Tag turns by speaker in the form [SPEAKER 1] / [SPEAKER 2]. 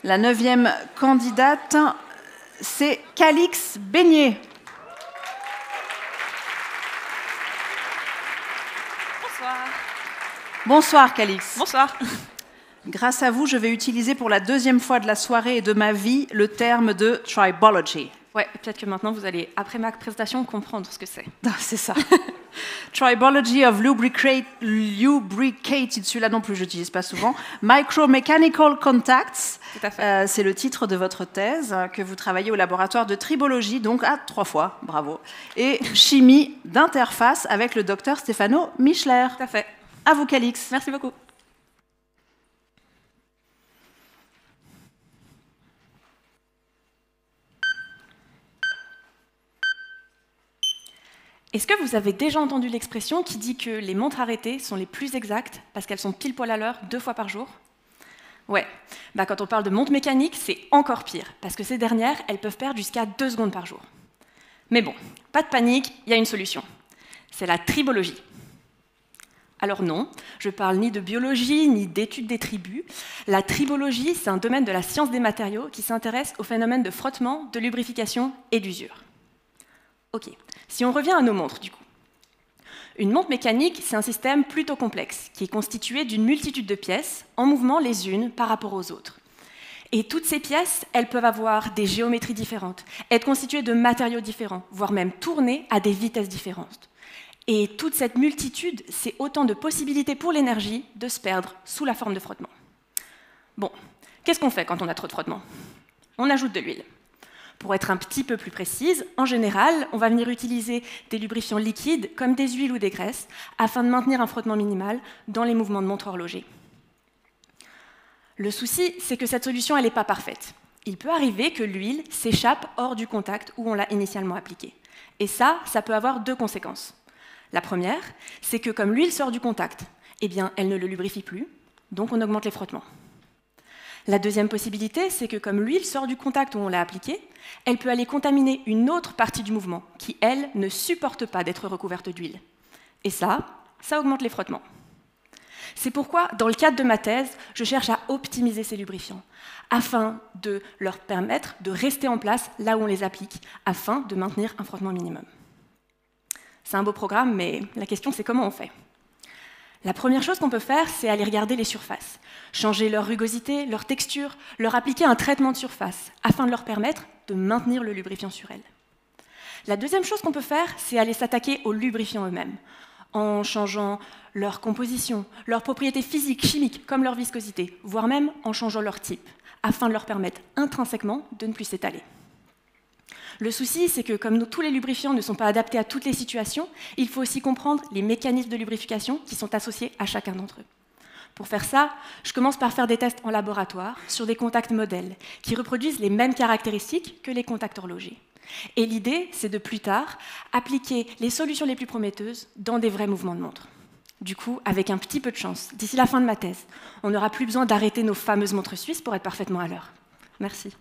[SPEAKER 1] La 9e candidate, c'est Calix Beignet.
[SPEAKER 2] Bonsoir.
[SPEAKER 1] Bonsoir, Calix.
[SPEAKER 2] Bonsoir.
[SPEAKER 1] Grâce à vous, je vais utiliser pour la 2e fois de la soirée et de ma vie le terme de tribology.
[SPEAKER 2] Ouais, peut-être que maintenant vous allez, après ma présentation, comprendre ce que c'est.
[SPEAKER 1] C'est ça. Tribology of lubricated, celui-là non plus, je n'utilise pas souvent. Micromechanical contacts,
[SPEAKER 2] Tout à fait.
[SPEAKER 1] c'est le titre de votre thèse, que vous travaillez au laboratoire de tribologie, donc à 3 fois, bravo. Et chimie d'interface avec le docteur Stefano Michler.
[SPEAKER 2] Tout à fait.
[SPEAKER 1] À vous, Calix.
[SPEAKER 2] Merci beaucoup. Est-ce que vous avez déjà entendu l'expression qui dit que les montres arrêtées sont les plus exactes parce qu'elles sont pile poil à l'heure 2 fois par jour? Ouais, quand on parle de montres mécaniques, c'est encore pire, parce que ces dernières, elles peuvent perdre jusqu'à 2 secondes par jour. Mais bon, pas de panique, il y a une solution. C'est la tribologie. Alors non, je parle ni de biologie, ni d'études des tribus. La tribologie, c'est un domaine de la science des matériaux qui s'intéresse au phénomène de frottement, de lubrification et d'usure. Ok, si on revient à nos montres, du coup. Une montre mécanique, c'est un système plutôt complexe, qui est constitué d'une multitude de pièces, en mouvement les unes par rapport aux autres. Et toutes ces pièces, elles peuvent avoir des géométries différentes, être constituées de matériaux différents, voire même tourner à des vitesses différentes. Et toute cette multitude, c'est autant de possibilités pour l'énergie de se perdre sous la forme de frottement. Bon, qu'est-ce qu'on fait quand on a trop de frottement? On ajoute de l'huile. Pour être un petit peu plus précise, en général, on va venir utiliser des lubrifiants liquides comme des huiles ou des graisses afin de maintenir un frottement minimal dans les mouvements de montre horloger. Le souci, c'est que cette solution, elle n'est pas parfaite. Il peut arriver que l'huile s'échappe hors du contact où on l'a initialement appliquée. Et ça peut avoir 2 conséquences. La première, c'est que comme l'huile sort du contact, eh bien, elle ne le lubrifie plus, donc on augmente les frottements. La deuxième possibilité, c'est que comme l'huile sort du contact où on l'a appliquée, elle peut aller contaminer une autre partie du mouvement qui, elle, ne supporte pas d'être recouverte d'huile. Et ça augmente les frottements. C'est pourquoi, dans le cadre de ma thèse, je cherche à optimiser ces lubrifiants, afin de leur permettre de rester en place là où on les applique, afin de maintenir un frottement minimum. C'est un beau programme, mais la question c'est comment on fait? La première chose qu'on peut faire, c'est aller regarder les surfaces, changer leur rugosité, leur texture, leur appliquer un traitement de surface, afin de leur permettre de maintenir le lubrifiant sur elles. La deuxième chose qu'on peut faire, c'est aller s'attaquer aux lubrifiants eux-mêmes, en changeant leur composition, leurs propriétés physiques, chimiques, comme leur viscosité, voire même en changeant leur type, afin de leur permettre intrinsèquement de ne plus s'étaler. Le souci, c'est que comme tous les lubrifiants ne sont pas adaptés à toutes les situations, il faut aussi comprendre les mécanismes de lubrification qui sont associés à chacun d'entre eux. Pour faire ça, je commence par faire des tests en laboratoire sur des contacts modèles qui reproduisent les mêmes caractéristiques que les contacts horlogers. Et l'idée, c'est de plus tard appliquer les solutions les plus prometteuses dans des vrais mouvements de montre. Du coup, avec un petit peu de chance, d'ici la fin de ma thèse, on n'aura plus besoin d'arrêter nos fameuses montres suisses pour être parfaitement à l'heure. Merci.